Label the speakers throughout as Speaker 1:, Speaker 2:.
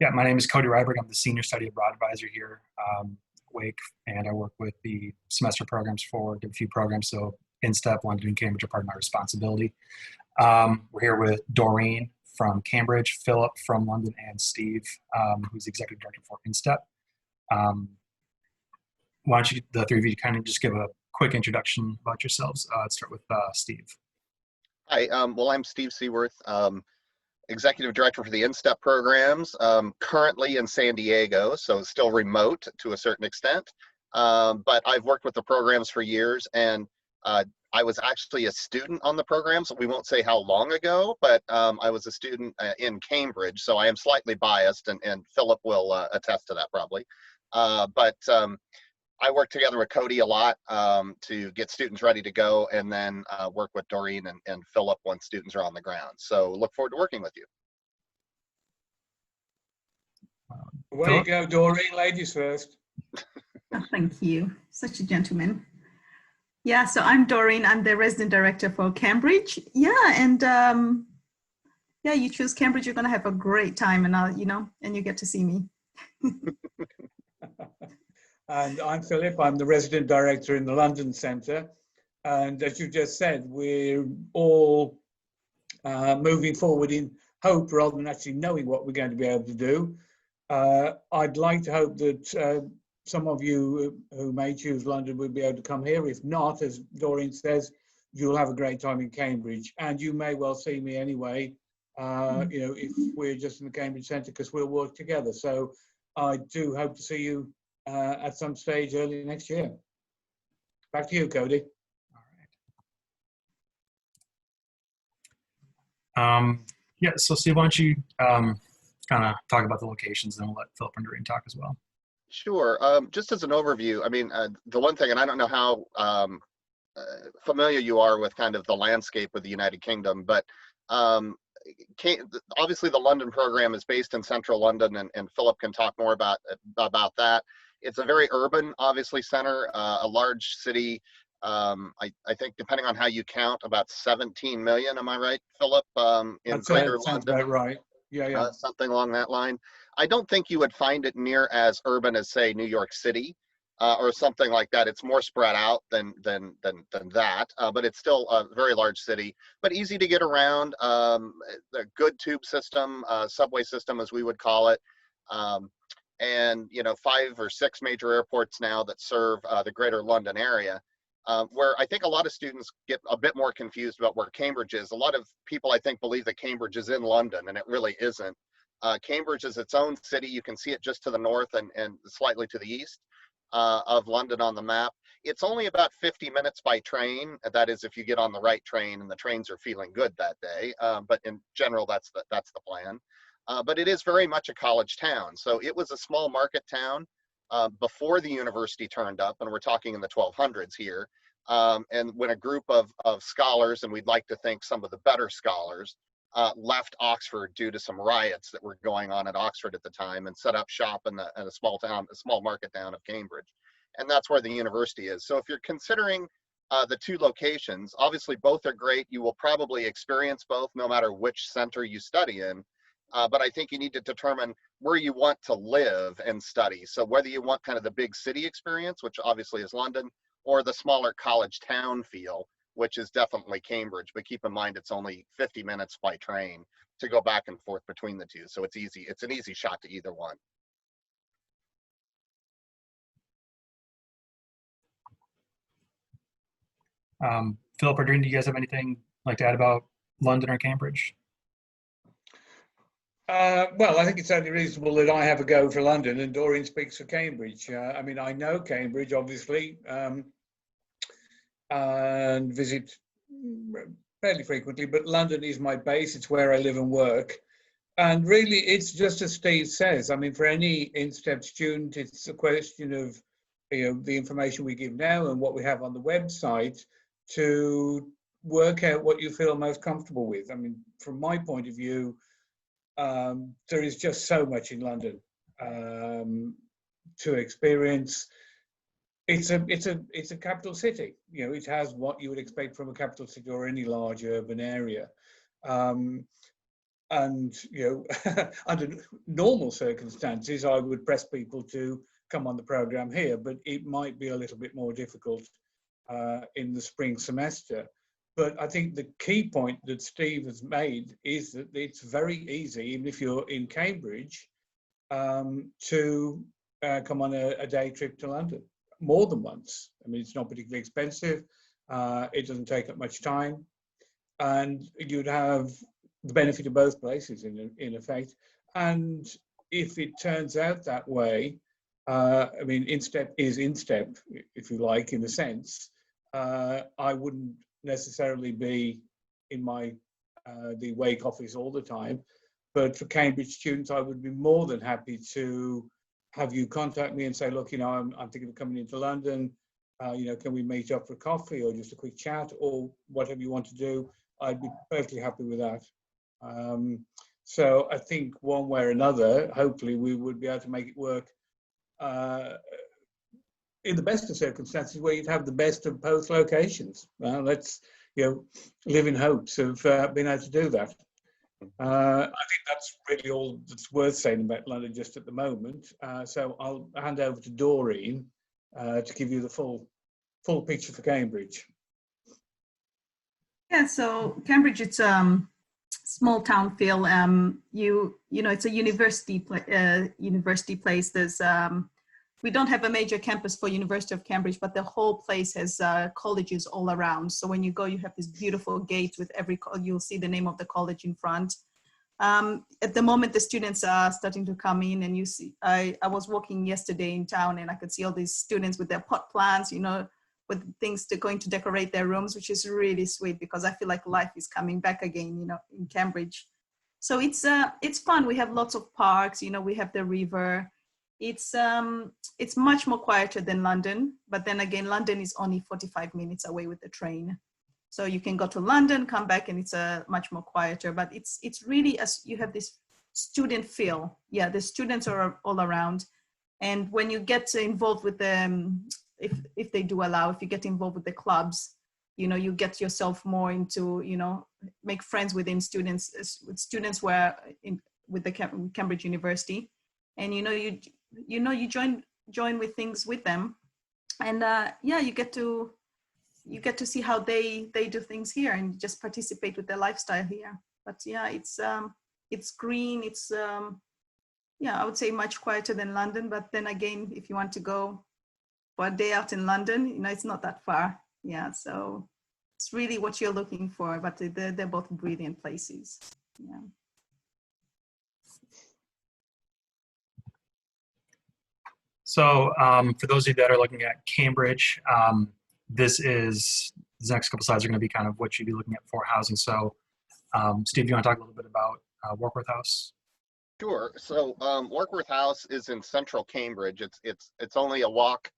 Speaker 1: Yeah, my name is Cody Ryberg. I'm the Senior Study Abroad Advisor here, Wake, and I work with the semester programs for a few programs. So InStep, London, and Cambridge are part of my responsibility. We're here with Doreen from Cambridge, Philip from London, and Steve, who's the Executive Director for InStep. Um, why don't you, the three of you, kind of just give a quick introduction about yourselves? Let's start with Steve.
Speaker 2: Hi, well, I'm Steve Seaworth, Executive Director for the InStep programs, currently in San Diego, so still remote to a certain extent. But I've worked with the programs for years, and I was actually a student on the programs. We won't say how long ago, but I was a student in Cambridge, so I am slightly biased, and Philip will attest to that probably. But I work together with Cody a lot to get students ready to go, and then work with Doreen and Philip once students are on the ground. So look forward to working with you.
Speaker 3: Away you go, Doreen. Ladies first.
Speaker 4: Oh, thank you. Such a gentleman. Yeah, so I'm Doreen. I'm the resident director for Cambridge. Yeah, and yeah, you choose Cambridge, you're going to have a great time, and and you get to see me.
Speaker 3: And I'm Philip. I'm the resident director in the London Centre. And as you just said, we're all moving forward in hope rather than actually knowing what we're going to be able to do. I'd like to hope that some of you who may choose London will be able to come here. If not, as Doreen says, you'll have a great time in Cambridge. And you may well see me anyway, if we're just in the Cambridge Centre, because we'll work together. So I do hope to see you at some stage early next year. Back to you, Cody.
Speaker 1: All right. Yeah, so Steve, why don't you kind of talk about the locations, and we'll let Philip and Doreen talk as well.
Speaker 2: Sure. Just as an overview, I mean, the one thing, and I don't know how familiar you are with kind of the landscape of the United Kingdom, but obviously the London program is based in central London, and Philip can talk more about that. It's a very urban, obviously, center, a large city. I think, depending on how you count, about 17 million. Am I right, Philip? In Greater London.
Speaker 3: Sounds about right. Yeah.
Speaker 2: Something along that line. I don't think you would find it near as urban as, say, New York City or something like that. It's more spread out than that, but it's still a very large city, but easy to get around. A good tube system, subway system, as we would call it. And 5 or 6 major airports now that serve the Greater London area, where I think a lot of students get a bit more confused about where Cambridge is. A lot of people, I think, believe that Cambridge is in London, and it really isn't. Cambridge is its own city. You can see it just to the north and slightly to the east of London on the map. It's only about 50 minutes by train. That is, if you get on the right train and the trains are feeling good that day. But in general, that's the plan. But it is very much a college town. So it was a small market town before the university turned up, and we're talking in the 1200s here. And when a group of scholars, and we'd like to think some of the better scholars, left Oxford due to some riots that were going on at Oxford at the time, and set up shop in a small market town of Cambridge. And that's where the university is. So if you're considering the two locations, obviously both are great. You will probably experience both no matter which center you study in. But I think you need to determine where you want to live and study. So whether you want kind of the big city experience, which obviously is London, or the smaller college town feel, which is definitely Cambridge. But keep in mind, it's only 50 minutes by train to go back and forth between the two. So it's easy. It's an easy shot to either one.
Speaker 1: Philip or Doreen, do you guys have anything like to add about London or Cambridge?
Speaker 3: Well, I think it's only reasonable that I have a go for London and Doreen speaks for Cambridge. I mean, I know Cambridge, obviously, and visit fairly frequently, but London is my base. It's where I live and work. And really, it's just as Steve says. I mean, for any InStep student, it's a question of the information we give now and what we have on the website to work out what you feel most comfortable with. I mean, from my point of view, there is just so much in London to experience. It's a capital city. It has what you would expect from a capital city or any large urban area. and under normal circumstances, I would press people to come on the program here, but it might be a little bit more difficult in the spring semester. But I think the key point that Steve has made is that it's very easy, even if you're in Cambridge, to come on a day trip to London more than once. I mean, it's not particularly expensive. It doesn't take up much time, and you'd have the benefit of both places in effect. And if it turns out that way, I mean, InStep is InStep, if you like, in a sense. I wouldn't necessarily be in my the Wake office all the time, but for Cambridge students, I would be more than happy to have you contact me and say, look, I'm thinking of coming into London. Can we meet up for coffee or just a quick chat or whatever you want to do? I'd be perfectly happy with that. So I think one way or another, hopefully we would be able to make it work in the best of circumstances where you'd have the best of both locations. Let's live in hopes of being able to do that. I think that's really all that's worth saying about London just at the moment. So I'll hand over to Doreen to give you the full picture for Cambridge.
Speaker 4: Yeah, so Cambridge, it's small town feel. It's a university place. There's we don't have a major campus for University of Cambridge, but the whole place has colleges all around. So when you go, you have this beautiful gate with you'll see the name of the college in front. At the moment, the students are starting to come in, and you see, I was walking yesterday in town, and I could see all these students with their pot plants, with things going to decorate their rooms, which is really sweet because I feel like life is coming back again, in Cambridge. So it's fun. We have lots of parks, we have the river. It's much more quieter than London, but then again, London is only 45 minutes away with the train. So you can go to London, come back, and it's much more quieter, but it's really, as you have this student feel. Yeah, the students are all around. And when you get involved with them, if they do allow, if you get involved with the clubs, you get yourself more into, make friends within students, with students with the Cambridge University. And, you join with things with them. And you get to see how they do things here and just participate with their lifestyle here. But yeah, it's green. It's, I would say much quieter than London. But then again, if you want to go for a day out in London, it's not that far. Yeah, so it's really what you're looking for, but they're both brilliant places. Yeah.
Speaker 1: So for those of you that are looking at Cambridge, these next couple slides are going to be kind of what you'd be looking at for housing. So Steve, do you want to talk a little bit about Warkworth House?
Speaker 2: Sure. So Warkworth House is in central Cambridge. It's only a walk.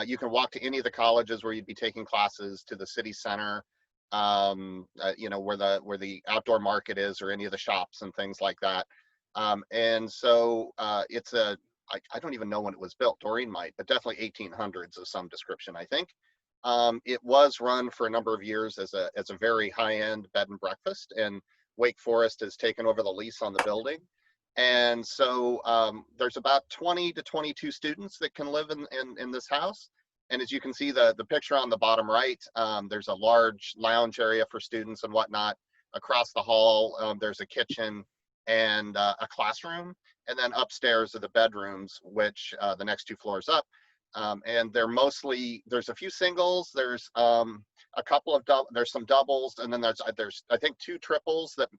Speaker 2: You can walk to any of the colleges where you'd be taking classes, to the city center, where the outdoor market is, or any of the shops and things like that. And so it's I don't even know when it was built. Doreen might, but definitely 1800s of some description, I think. It was run for a number of years as a very high-end bed and breakfast, and Wake Forest has taken over the lease on the building. And so there's about 20 to 22 students that can live in this house. And as you can see, the picture on the bottom right, there's a large lounge area for students and whatnot. Across the hall, there's a kitchen and a classroom. And then upstairs are the bedrooms, which the next 2 floors up. And they're mostly, there's a few singles, there's a couple of, there's some doubles, and then there's I think 2 triples that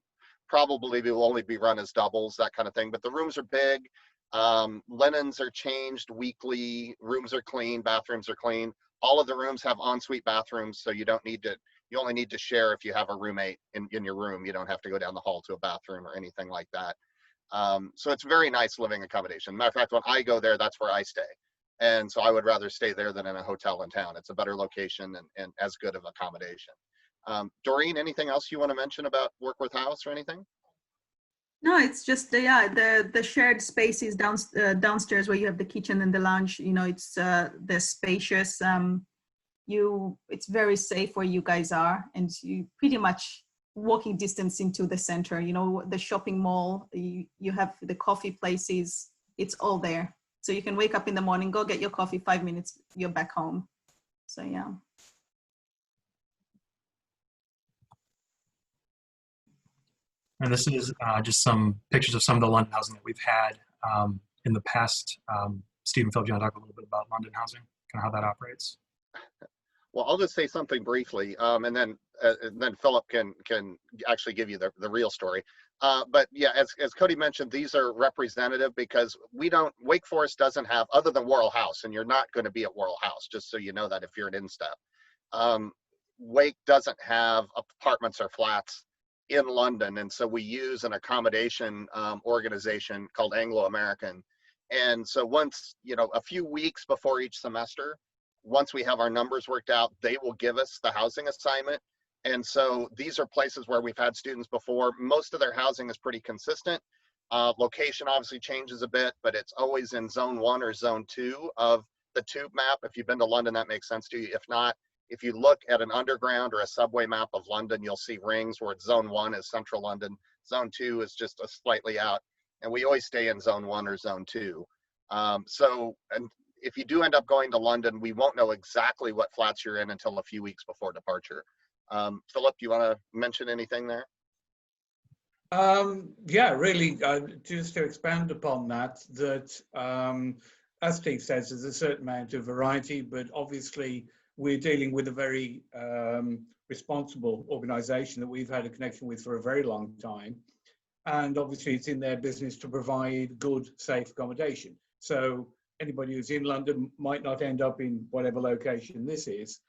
Speaker 2: probably will only be run as doubles, that kind of thing. But the rooms are big. Linens are changed weekly, rooms are clean, bathrooms are clean. All of the rooms have ensuite bathrooms, so you only need to share if you have a roommate in your room. You don't have to go down the hall to a bathroom or anything like that. So it's very nice living accommodation. Matter of fact, when I go there, that's where I stay. And so I would rather stay there than in a hotel in town. It's a better location and as good of accommodation. Doreen, anything else you want to mention about Warkworth House or anything?
Speaker 4: No, it's just the shared spaces downstairs where you have the kitchen and the lounge. It's they're spacious. It's very safe where you guys are, and you pretty much walking distance into the center. You know, the shopping mall, you have the coffee places, it's all there. So you can wake up in the morning, go get your coffee, 5 minutes, you're back home. So yeah.
Speaker 1: And this is just some pictures of some of the London housing that we've had in the past. Stephen, Phil, do you want to talk a little bit about London housing, kind of how that operates?
Speaker 2: Well, I'll just say something briefly, and then Philip can actually give you the real story. But yeah, as Cody mentioned, these are representative because Wake Forest doesn't have, other than Worrell House, and you're not going to be at Worrell House, just so you know that if you're an INSTEP. Wake doesn't have apartments or flats in London, and so we use an accommodation organization called Anglo American. And so once, a few weeks before each semester, once we have our numbers worked out, they will give us the housing assignment. And so these are places where we've had students before. Most of their housing is pretty consistent. Location obviously changes a bit, but it's always in zone 1 or zone 2 of the tube map. If you've been to London, that makes sense to you. If not, if you look at an underground or a subway map of London, you'll see rings where zone 1 is central London, zone 2 is just a slightly out. And we always stay in zone 1 or zone 2. And if you do end up going to London, we won't know exactly what flats you're in until a few weeks before departure. Philip, do you want to mention anything there?
Speaker 3: Yeah, really, just to expand upon that, as Steve says, there's a certain amount of variety, but obviously we're dealing with a very responsible organization that we've had a connection with for a very long time. And obviously it's in their business to provide good, safe accommodation. So anybody who's in London might not end up in whatever location this is,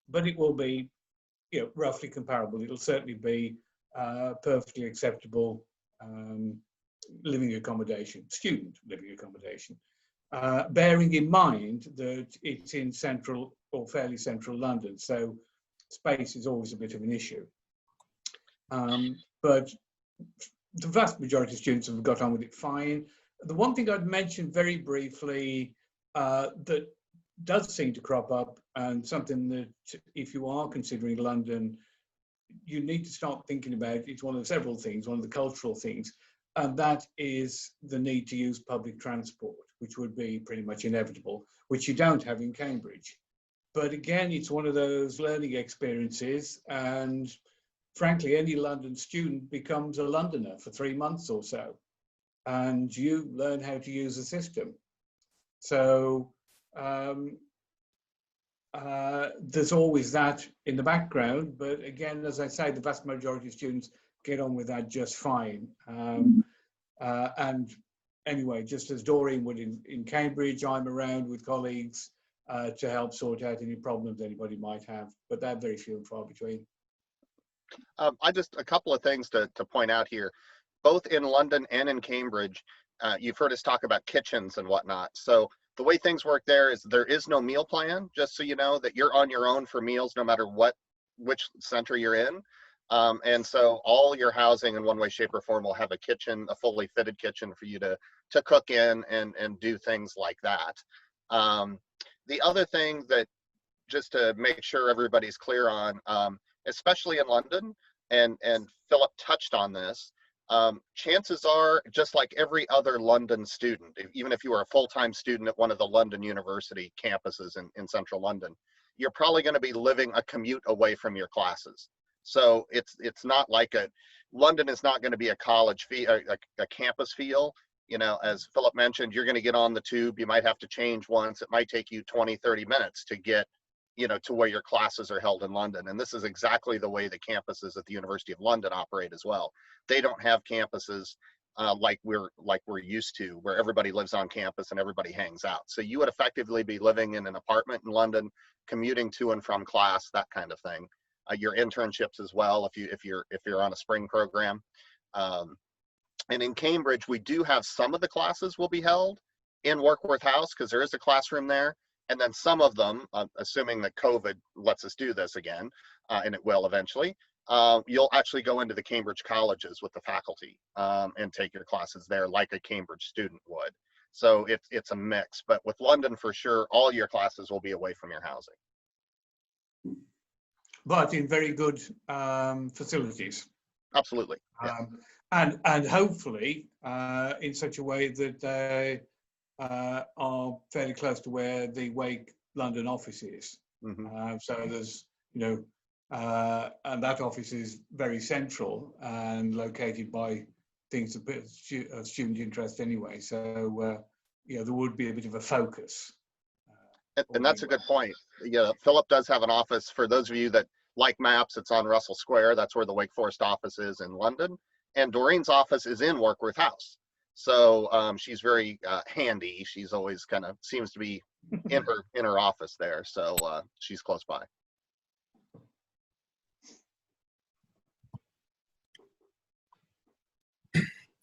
Speaker 3: but it will be, roughly comparable. It'll certainly be perfectly acceptable living accommodation, student living accommodation, bearing in mind that it's in central or fairly central London, so space is always a bit of an issue. But the vast majority of students have got on with it fine. The one thing I'd mention very briefly that does seem to crop up, and something that if you are considering London, you need to start thinking about, it's one of the several things, one of the cultural things, and that is the need to use public transport, which would be pretty much inevitable, which you don't have in Cambridge. But again, it's one of those learning experiences, and frankly, any London student becomes a Londoner for 3 months or so, and you learn how to use the system. So there's always that in the background, but again, as I say, the vast majority of students get on with that just fine. And anyway, just as Doreen would in Cambridge, I'm around with colleagues to help sort out any problems anybody might have, but they're very few and far between.
Speaker 2: A couple of things to point out here, both in London and in Cambridge, you've heard us talk about kitchens and whatnot. So the way things work there is no meal plan, just so you know that you're on your own for meals no matter which center you're in. And so all your housing in one way, shape, or form will have a kitchen, a fully fitted kitchen for you to cook in and do things like that. The other thing that, just to make sure everybody's clear on, especially in London, and Philip touched on this, chances are, just like every other London student, even if you are a full-time student at one of the London University campuses in central London, you're probably going to be living a commute away from your classes. So it's not like London is not going to be a college a campus feel. As Philip mentioned, you're going to get on the tube, you might have to change once, it might take you 20-30 minutes to get to where your classes are held in London. And this is exactly the way the campuses at the University of London operate as well. They don't have campuses like we're used to, where everybody lives on campus and everybody hangs out. So you would effectively be living in an apartment in London, commuting to and from class, that kind of thing. Your internships as well, if you're on a spring program. And in Cambridge, we do have some of the classes will be held in Warkworth House because there is a classroom there. And then some of them, assuming that COVID lets us do this again, and it will eventually, you'll actually go into the Cambridge colleges with the faculty and take your classes there like a Cambridge student would. So it's a mix, but with London for sure, all your classes will be away from your housing.
Speaker 3: But in very good facilities.
Speaker 2: Absolutely. Yeah.
Speaker 3: And hopefully in such a way that they are fairly close to where the Wake London office is. So there's, and that office is very central and located by things of student interest anyway. So, there would be a bit of a focus.
Speaker 2: And that's a good point. Yeah, Philip does have an office. For those of you that like maps, it's on Russell Square. That's where the Wake Forest office is in London. And Doreen's office is in Warkworth House. So she's very handy. She's always kind of seems to be in her office there. So she's close by.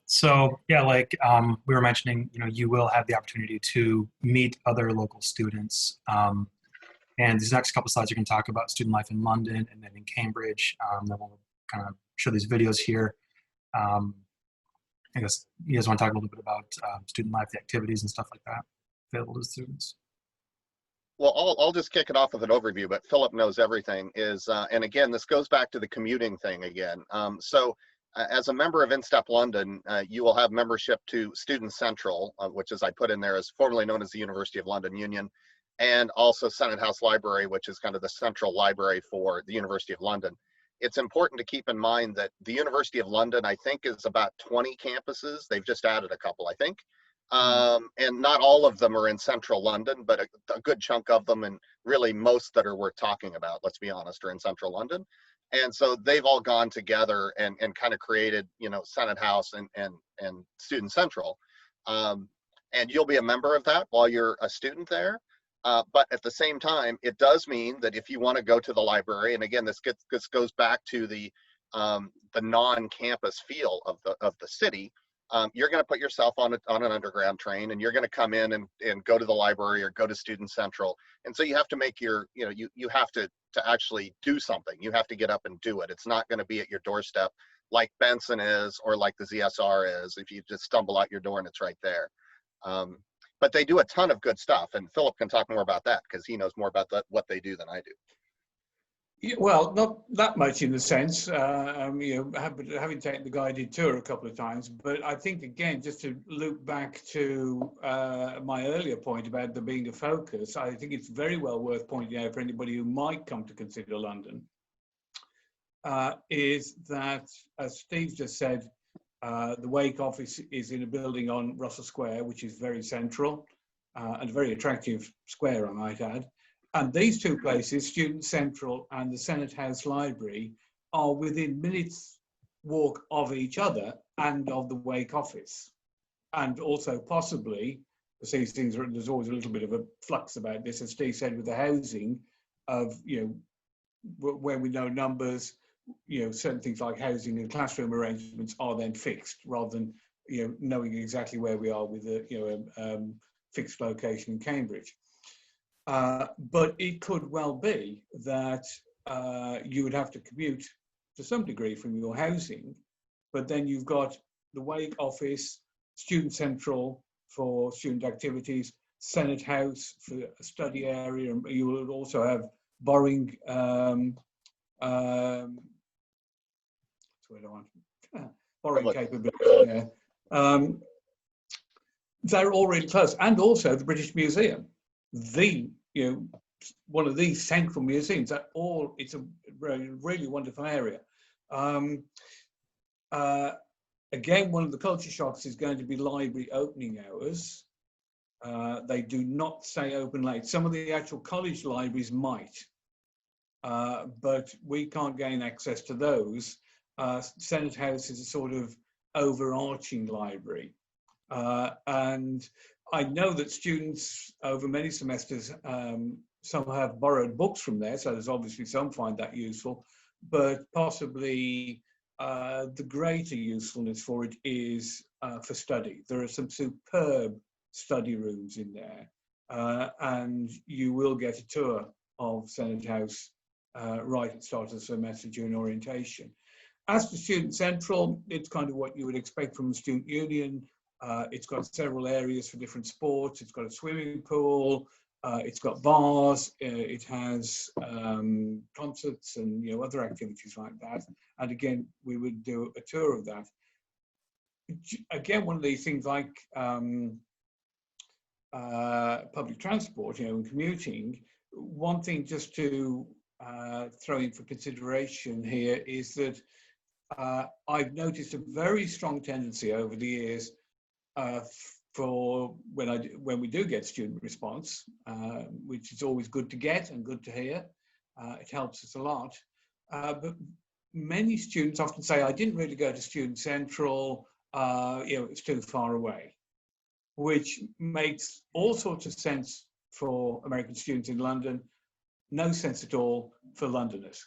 Speaker 1: So yeah, like we were mentioning, you will have the opportunity to meet other local students. And these next couple slides are going to talk about student life in London and then in Cambridge. Then we'll kind of show these videos here. I guess you guys want to talk a little bit about student life, the activities and stuff like that available to students.
Speaker 2: Well, I'll just kick it off with an overview, but Philip knows everything. And again, this goes back to the commuting thing again. So as a member of InStep London, you will have membership to Student Central, which, as I put in there, is formerly known as the University of London Union, and also Senate House Library, which is kind of the central library for the University of London. It's important to keep in mind that the University of London, I think, is about 20 campuses. They've just added a couple, I think. And not all of them are in central London, but a good chunk of them, and really most that are worth talking about, let's be honest, are in central London. And so they've all gone together and kind of created, Senate House and Student Central. And you'll be a member of that while you're a student there. But at the same time, it does mean that if you want to go to the library, and again, this goes back to the non-campus feel of the city, you're going to put yourself on an underground train, and you're going to come in and go to the library or go to Student Central. And so you have to make you have to actually do something. You have to get up and do it. It's not going to be at your doorstep like Benson is or like the ZSR is, if you just stumble out your door and it's right there. But they do a ton of good stuff, and Philip can talk more about that because he knows more about what they do than I do.
Speaker 3: Yeah, well, not that much in the sense, having taken the guided tour a couple of times, but I think, again, just to loop back to my earlier point about there being a focus, I think it's very well worth pointing out for anybody who might come to consider London, is that, as Steve just said, the Wake office is in a building on Russell Square, which is very central and a very attractive square, I might add. And these two places, Student Central and the Senate House Library, are within minutes walk of each other and of the Wake office. And also possibly, because these things there's always a little bit of a flux about this, as Steve said, with the housing of, where we know numbers, certain things like housing and classroom arrangements are then fixed rather than, knowing exactly where we are with the, fixed location in Cambridge. But it could well be that you would have to commute to some degree from your housing, but then you've got the Wake office, Student Central for student activities, Senate House for a study area, and you will also have borrowing, borrowing capability there. They're all really close, and also the British Museum. One of these central museums that it's a really wonderful area. Again, one of the culture shocks is going to be library opening hours. They do not say open late. Some of the actual college libraries might, but we can't gain access to those. Senate House is a sort of overarching library. And I know that students over many semesters, some have borrowed books from there, so there's obviously some find that useful, but possibly the greater usefulness for it is for study. There are some superb study rooms in there, and you will get a tour of Senate House right at the start of the semester during orientation. As for Student Central, it's kind of what you would expect from a student union. It's got several areas for different sports. It's got a swimming pool. It's got bars, it has concerts and other activities like that. And again, we would do a tour of that. Again, one of these things like public transport, and commuting. One thing just to throw in for consideration here is that I've noticed a very strong tendency over the years for when we do get student response, which is always good to get and good to hear. It helps us a lot. But many students often say, I didn't really go to Student Central, it's too far away, which makes all sorts of sense for American students in London, no sense at all for Londoners,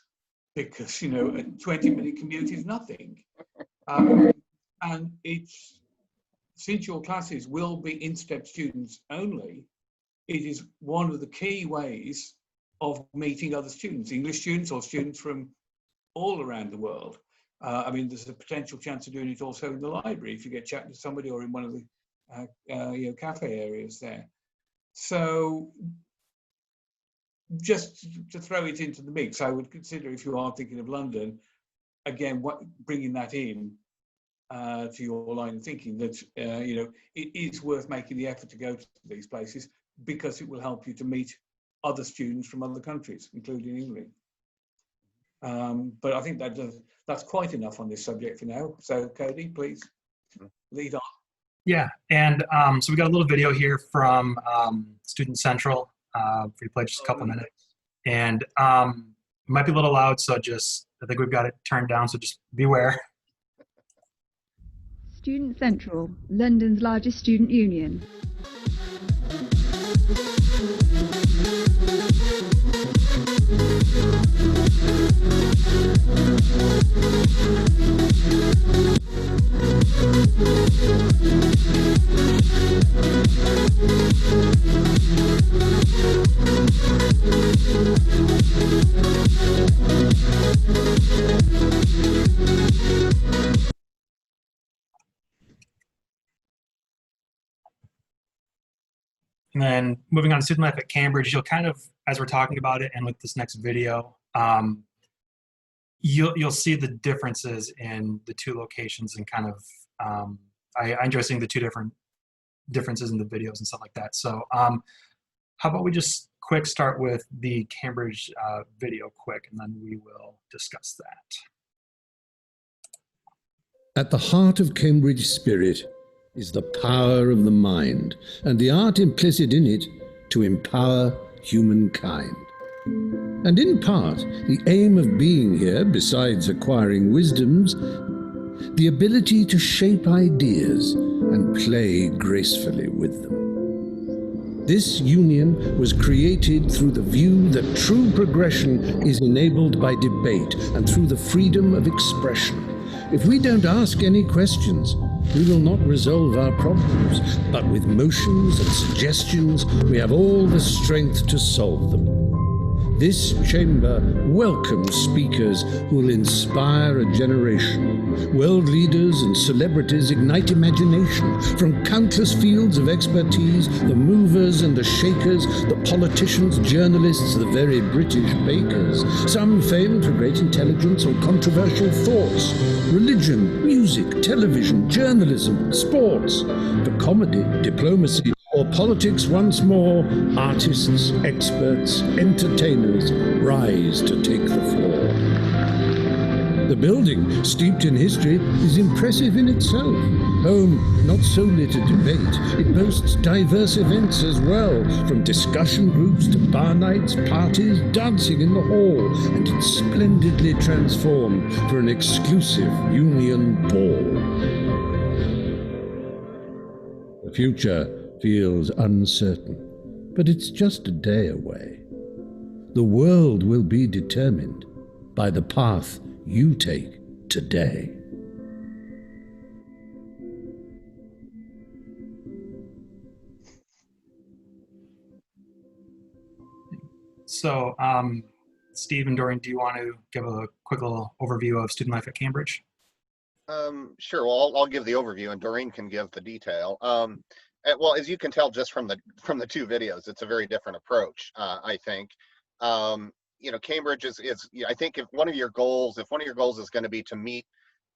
Speaker 3: because, a 20-minute commute is nothing. And since your classes will be in-step students only, it is one of the key ways of meeting other students, English students or students from all around the world. There's a potential chance of doing it also in the library if you get chatting to somebody, or in one of the cafe areas there. So just to throw it into the mix, I would consider, if you are thinking of London, again, bringing that in to your line of thinking, that it is worth making the effort to go to these places, because it will help you to meet other students from other countries, including England. But I think that's quite enough on this subject for now. So Cody, please lead on.
Speaker 1: Yeah, and so we got a little video here from Student Central for you to play just a couple minutes. And it might be a little loud, so I think we've got it turned down, so just beware.
Speaker 5: Student Central, London's largest student union.
Speaker 1: And then moving on to student life at Cambridge, you'll kind of, as we're talking about it, and with this next video, you'll see the differences in the two locations, and kind of, I enjoy seeing the two different differences in the videos and stuff like that. So how about we just quick start with the Cambridge video quick, and then we will discuss that.
Speaker 6: At the heart of Cambridge spirit is the power of the mind, and the art implicit in it to empower humankind. And in part, the aim of being here, besides acquiring wisdoms, the ability to shape ideas and play gracefully with them. This union was created through the view that true progression is enabled by debate and through the freedom of expression. If we don't ask any questions, we will not resolve our problems, but with motions and suggestions, we have all the strength to solve them. This chamber welcomes speakers who will inspire a generation. World leaders and celebrities ignite imagination. From countless fields of expertise, the movers and the shakers, the politicians, journalists, the very British bakers, some famed for great intelligence or controversial thoughts, religion, music, television, journalism, sports, for comedy, diplomacy, or politics once more, artists, experts, entertainers rise to take the floor. The building, steeped in history, is impressive in itself. Home not solely to debate, it boasts diverse events as well, from discussion groups to bar nights, parties, dancing in the hall, and it's splendidly transformed for an exclusive union ball. The future feels uncertain, but it's just a day away. The world will be determined by the path you take today.
Speaker 1: So, Steve and Doreen, do you want to give a quick little overview of student life at Cambridge?
Speaker 2: Sure. Well, I'll give the overview, and Doreen can give the detail. well, as you can tell just from the two videos, it's a very different approach. I think, Cambridge is. I think if one of your goals is going to be to meet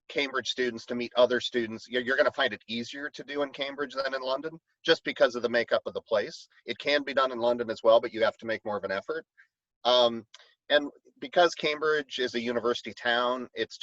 Speaker 2: Cambridge students, to meet other students, you're going to find it easier to do in Cambridge than in London, just because of the makeup of the place. It can be done in London as well, but you have to make more of an effort. And because Cambridge is a university town, it's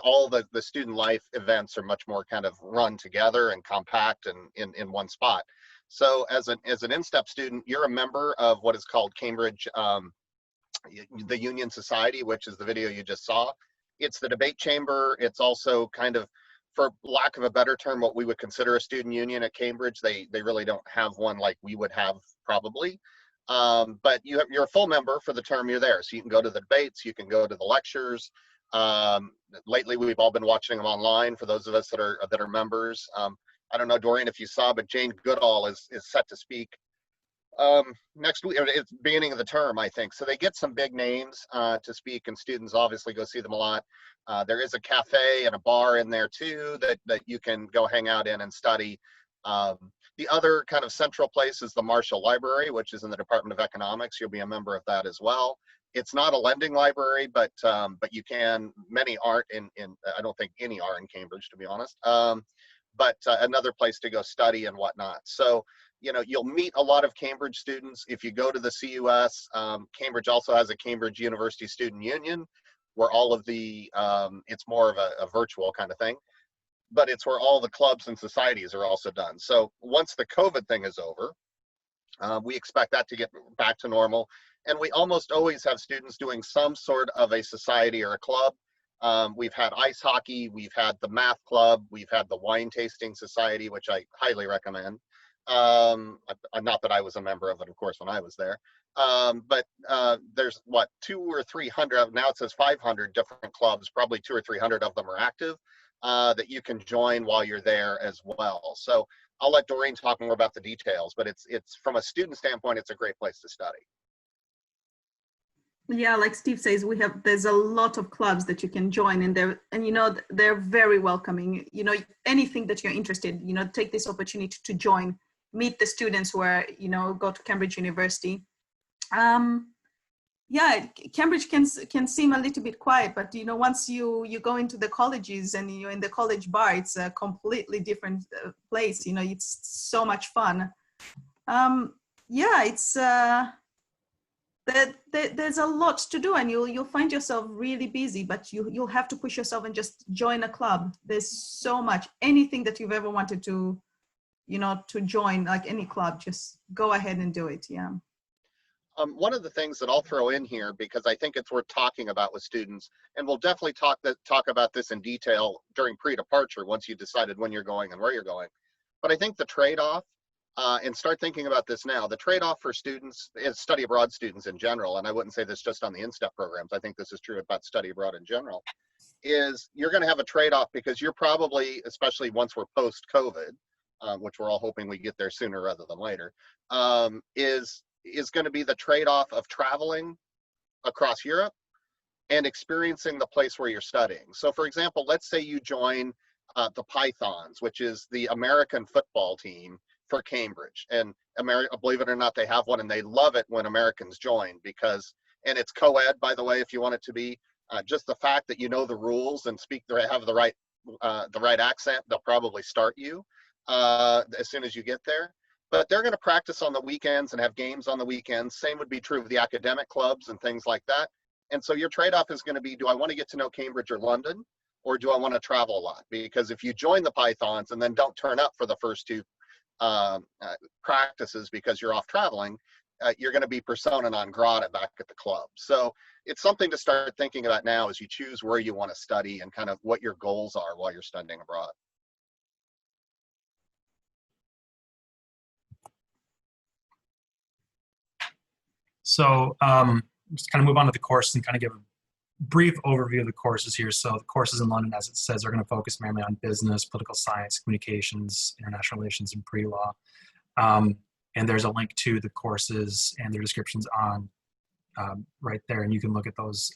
Speaker 2: all the student life events are much more kind of run together and compact and in one spot. So as an InStep student, you're a member of what is called Cambridge, the Union Society, which is the video you just saw. It's the debate chamber. It's also kind of, for lack of a better term, what we would consider a student union at Cambridge. They really don't have one like we would have probably. But you're a full member for the term you're there. So you can go to the debates, you can go to the lectures. Lately, we've all been watching them online for those of us that are members. I don't know, Doreen, if you saw, but Jane Goodall is set to speak next week. It's beginning of the term, I think. So they get some big names to speak, and students obviously go see them a lot. There is a cafe and a bar in there too that you can go hang out in and study. The other kind of central place is the Marshall Library, which is in the Department of Economics. You'll be a member of that as well. It's not a lending library, but you can. Many aren't in. I don't think any are in Cambridge, to be honest. But another place to go study and whatnot. So you'll meet a lot of Cambridge students if you go to the CUS. Cambridge also has a Cambridge University Student Union, where all of the it's more of a virtual kind of thing, but it's where all the clubs and societies are also done. So once the COVID thing is over, we expect that to get back to normal. And we almost always have students doing some sort of a society or a club. We've had ice hockey, we've had the math club, we've had the wine tasting society, which I highly recommend. Not that I was a member of it, of course, when I was there. But there's 200 or 300, now it says 500 different clubs, probably 200 or 300 of them are active, that you can join while you're there as well. So I'll let Doreen talk more about the details, but it's from a student standpoint, it's a great place to study.
Speaker 4: Yeah, like Steve says, there's a lot of clubs that you can join, and they're very welcoming. Anything that you're interested, take this opportunity to join, meet the students who are, go to Cambridge University. Yeah, Cambridge can seem a little bit quiet, but once you go into the colleges and you're in the college bar, it's a completely different place. It's so much fun. Yeah, it's there's a lot to do, and you'll find yourself really busy, but you'll have to push yourself and just join a club. There's so much. Anything that you've ever wanted to to join, like any club, just go ahead and do it. Yeah.
Speaker 2: One of the things that I'll throw in here, because I think it's worth talking about with students, and we'll definitely talk about this in detail during pre-departure once you decided when you're going and where you're going. But I think the trade-off, and start thinking about this now, the trade-off for students, study abroad students in general, and I wouldn't say this just on the InStep programs, I think this is true about study abroad in general, is you're going to have a trade-off because you're probably, especially once we're post-COVID, which we're all hoping we get there sooner rather than later, is going to be the trade-off of traveling across Europe and experiencing the place where you're studying. So for example, let's say you join the Pythons, which is the American football team for Cambridge. And believe it or not, they have one, and they love it when Americans join because, and it's co-ed, by the way, if you want it to be, just the fact that you know the rules and have the right accent, they'll probably start you as soon as you get there. But they're going to practice on the weekends and have games on the weekends. Same would be true of the academic clubs and things like that. And so your trade-off is going to be, do I want to get to know Cambridge or London, or do I want to travel a lot? Because if you join the Pythons and then don't turn up for the first two practices because you're off traveling, you're going to be persona non grata back at the club. So it's something to start thinking about now as you choose where you want to study and kind of what your goals are while you're studying abroad.
Speaker 1: So just kind of move on to the courses and kind of give a brief overview of the courses here. So the courses in London, as it says, are going to focus mainly on business, political science, communications, international relations, and pre-law. And there's a link to the courses and their descriptions on right there, and you can look at those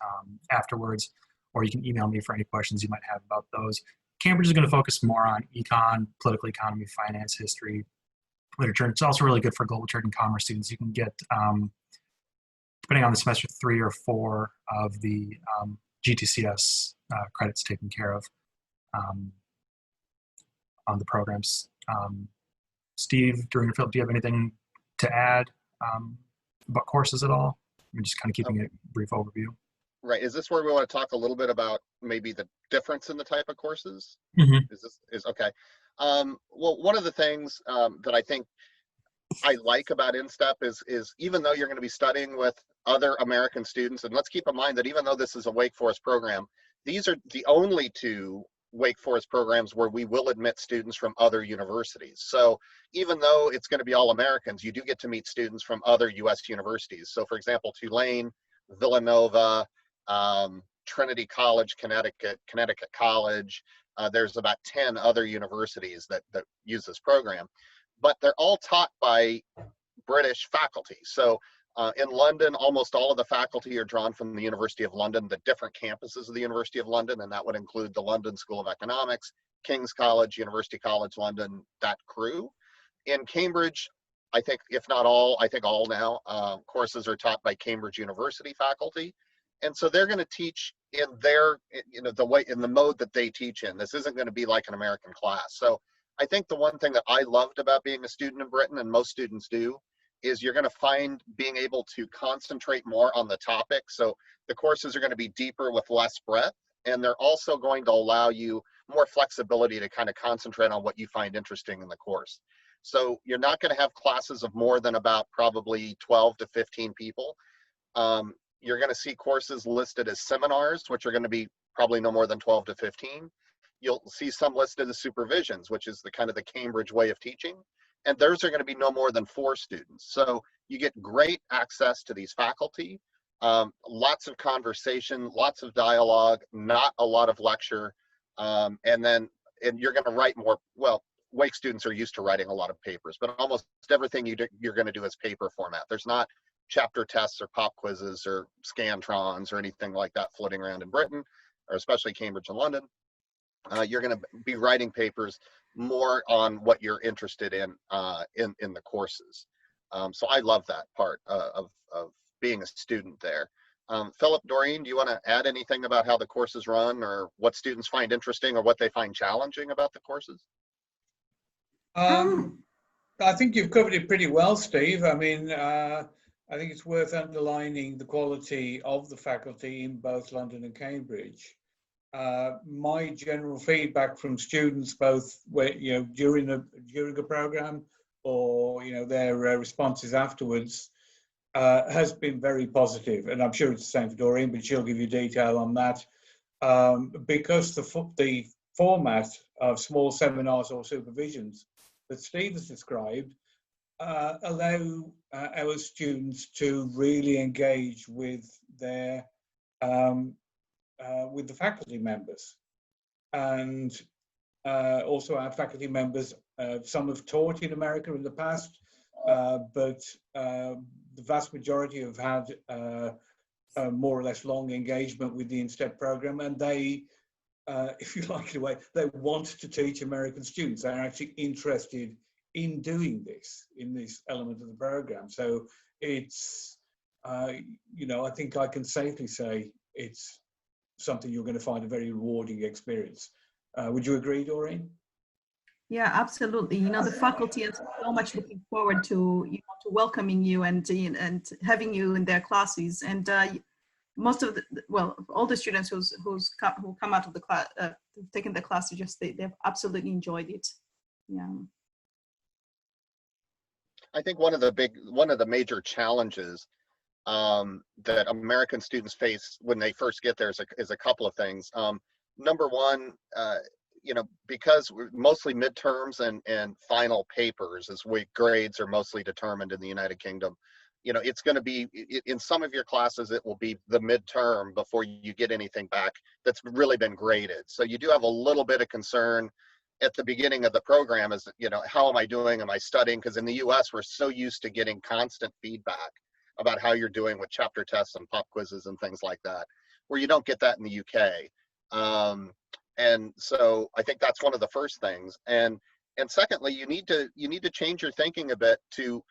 Speaker 1: afterwards, or you can email me for any questions you might have about those. Cambridge is going to focus more on econ, political economy, finance, history, literature. It's also really good for global trade and commerce students. You can get, depending on the semester, 3 or 4 of the GTCS credits taken care of on the programs. Steve, during Philip, do you have anything to add about courses at all? I'm just kind of keeping a brief overview.
Speaker 2: Right. Is this where we want to talk a little bit about maybe the difference in the type of courses? Is okay. Well, one of the things that I think I like about InStep is even though you're going to be studying with other American students, and let's keep in mind that even though this is a Wake Forest program, these are the only 2 Wake Forest programs where we will admit students from other universities. So even though it's going to be all Americans, you do get to meet students from other US universities. So for example, Tulane, Villanova, Trinity College, Connecticut College, there's about 10 other universities that use this program, but they're all taught by British faculty. So in London, almost all of the faculty are drawn from the University of London, the different campuses of the University of London, and that would include the London School of Economics, King's College, University College London, that crew. In Cambridge, I think, if not all, I think all now, courses are taught by Cambridge University faculty. And so they're going to teach in their, the way, in the mode that they teach in. This isn't going to be like an American class. So I think the one thing that I loved about being a student in Britain, and most students do, is you're going to find being able to concentrate more on the topic. So the courses are going to be deeper with less breadth, and they're also going to allow you more flexibility to kind of concentrate on what you find interesting in the course. So you're not going to have classes of more than about probably 12 to 15 people. You're going to see courses listed as seminars, which are going to be probably no more than 12 to 15. You'll see some listed as supervisions, which is the kind of the Cambridge way of teaching. And those are going to be no more than 4 students. So you get great access to these faculty, lots of conversation, lots of dialogue, not a lot of lecture. And you're going to write more. Well, Wake students are used to writing a lot of papers, but almost everything you're going to do is paper format. There's not chapter tests or pop quizzes or Scantrons or anything like that floating around in Britain, or especially Cambridge and London. You're going to be writing papers more on what you're interested in the courses. So I love that part of being a student there. Philip, Doreen, do you want to add anything about how the courses run, or what students find interesting, or what they find challenging about the courses?
Speaker 3: I think you've covered it pretty well, Steve. I mean, I think it's worth underlining the quality of the faculty in both London and Cambridge. My general feedback from students, both during a program or their responses afterwards, has been very positive, and I'm sure it's the same for Doreen, but she'll give you detail on that. Because the format of small seminars or supervisions that Steve has described allow our students to really engage with their with the faculty members, and also our faculty members. Some have taught in America in the past, but the vast majority have had a more or less long engagement with the InStep program, and they, if you like, in a way, they want to teach American students. They're actually interested in doing this, in this element of the program. So it's, I think I can safely say it's something you're going to find a very rewarding experience. Would you agree, Doreen?
Speaker 4: Yeah, absolutely. The faculty is so much looking forward to to welcoming you and having you in their classes. And most of all the students who come out of the class, taken the class, they've absolutely enjoyed it. Yeah.
Speaker 2: I think one of the major challenges that American students face when they first get there is a couple of things. Number one, because we're mostly midterms and final papers, as grades are mostly determined in the United Kingdom, it's going to be, in some of your classes, it will be the midterm before you get anything back that's really been graded. So you do have a little bit of concern at the beginning of the program is, how am I doing? Am I studying? Because in the US, we're so used to getting constant feedback about how you're doing with chapter tests and pop quizzes and things like that, where you don't get that in the UK. And so I think that's one of the first things. And And secondly, you need to change your thinking a bit to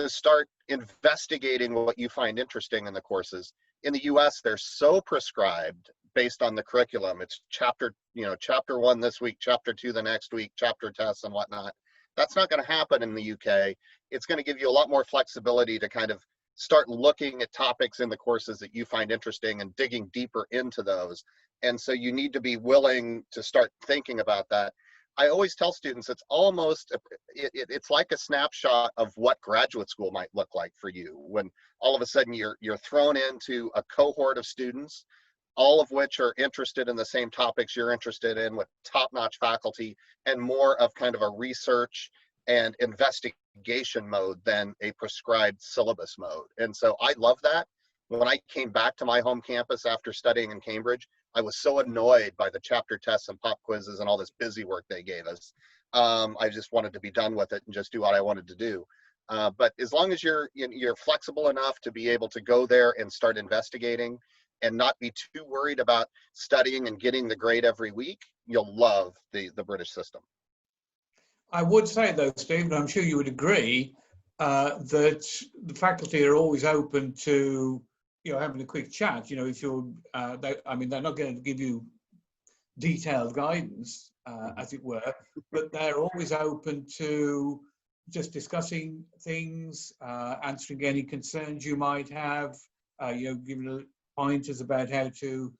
Speaker 2: start investigating what you find interesting in the courses. In the US, they're so prescribed based on the curriculum. It's chapter 1 this week, chapter 2 the next week, chapter tests and whatnot. That's not going to happen in the UK. It's going to give you a lot more flexibility to kind of start looking at topics in the courses that you find interesting and digging deeper into those. And so you need to be willing to start thinking about that. I always tell students it's almost, it's like a snapshot of what graduate school might look like for you when all of a sudden you're thrown into a cohort of students, all of which are interested in the same topics you're interested in, with top-notch faculty and more of kind of a research and investigation mode than a prescribed syllabus mode. And so I love that. When I came back to my home campus after studying in Cambridge, I was so annoyed by the chapter tests and pop quizzes and all this busy work they gave us. I just wanted to be done with it and just do what I wanted to do. But as long as you're flexible enough to be able to go there and start investigating and not be too worried about studying and getting the grade every week, you'll love the British system.
Speaker 3: I would say though, Steve, and I'm sure you would agree, that the faculty are always open to having a quick chat. If you're, they're not going to give you detailed guidance, as it were, but they're always open to just discussing things, answering any concerns you might have, giving pointers about how to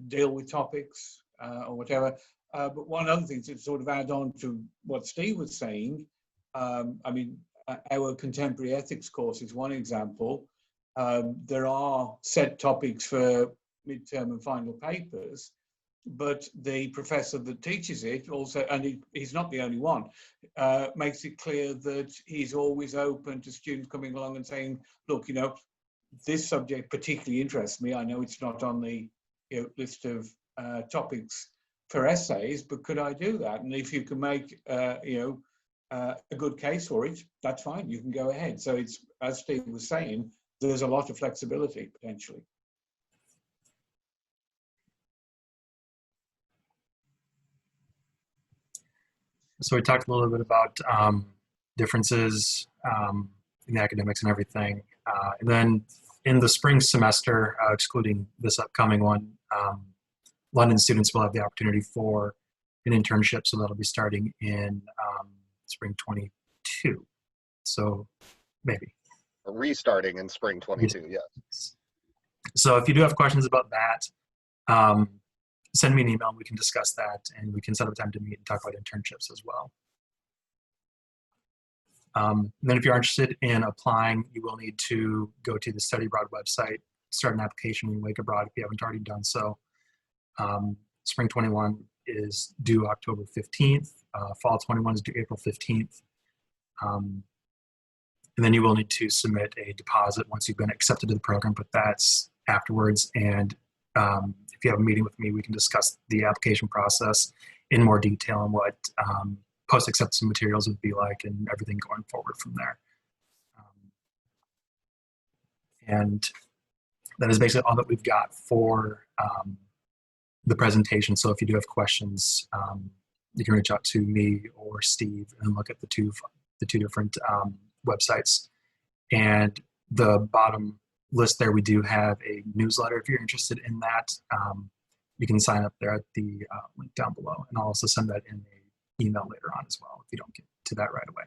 Speaker 3: deal with topics or whatever. But one other thing to sort of add on to what Steve was saying, our contemporary ethics course is one example. There are set topics for midterm and final papers, but the professor that teaches it also, and he's not the only one, makes it clear that he's always open to students coming along and saying, look, this subject particularly interests me. I know it's not on the list of topics for essays, but could I do that? And if you can make a good case for it, that's fine, you can go ahead. So it's, as Steve was saying, there's a lot of flexibility potentially.
Speaker 1: So we talked a little bit about differences in the academics and everything. And then in the spring semester, excluding this upcoming one, London students will have the opportunity for an internship. So that'll be starting in spring 22. So maybe.
Speaker 2: Restarting in spring 22, yes.
Speaker 1: So if you do have questions about that, send me an email and we can discuss that, and we can set up time to meet and talk about internships as well. Then if you're interested in applying, you will need to go to the Study Abroad website, start an application in Wake Abroad if you haven't already done so. Spring 21 is due October 15th. Fall 21 is due April 15th. And then you will need to submit a deposit once you've been accepted to the program, but that's afterwards. And if you have a meeting with me, we can discuss the application process in more detail and what post-acceptance materials would be like and everything going forward from there. And that is basically all that we've got for the presentation. So if you do have questions, you can reach out to me or Steve and look at the two different websites. And the bottom list there, we do have a newsletter. If you're interested in that, you can sign up there at the link down below. And I'll also send that in an email later on as well if you don't get to that right away.